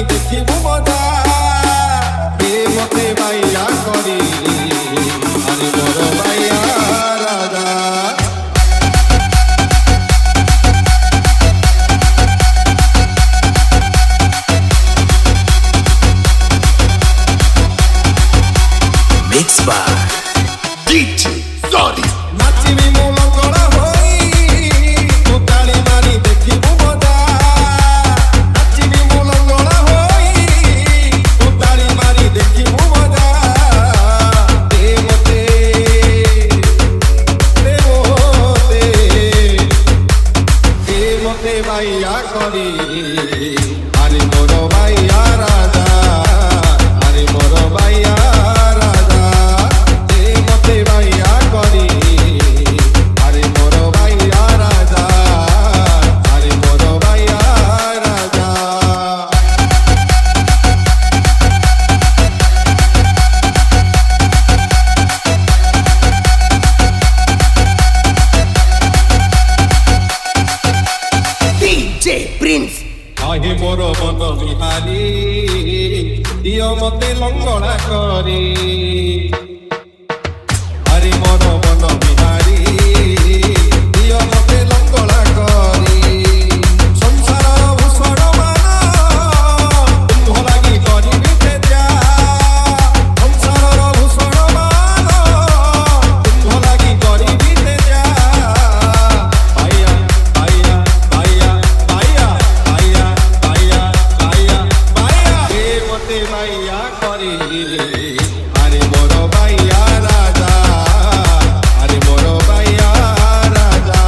দেখিব মজা মতে বাইয়া করি আরে বড় বাইয়া রাজা Mixed by DJ Zodi. নাচিবি মূল করা হই তো তালি মারি দেখিব মজা নাচিবি মূল করা হই তো তালি মারি দেখিব মজা মতে মতে বাইয়া করি আরে বড় বাইয়া রাজা আরে বড় বাইয়া রাজা মতে বাইয়া করি আরে বড় বাইয়া রাজা আরে বড় বাইয়া রাজা DJ Prince. আহে বড় বন বিহারি দিও মতে লঙ্গড়া করি আরে মন বন বিহারি দিও মতে লঙ্গড়া করি সংসার ভূষণ মান তুম্ভ লাগি করিবি তেজা সংসার ভূষণ মান তুম্ভ লাগি করিবি তেজা বাইয়া বাইয়া বাইয়া বাইয়া বাইয়া বাইয়া বাইয়া বাইয়া মতে বাইয়া করি আরে বড় বাইয়া রাজা আরে বড় বাইয়া রাজা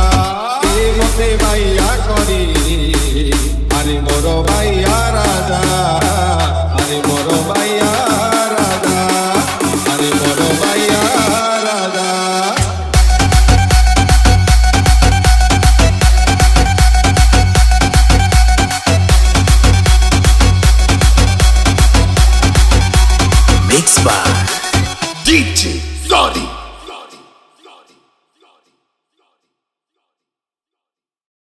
মতে বাইয়া করি আরে বড় বাইয়া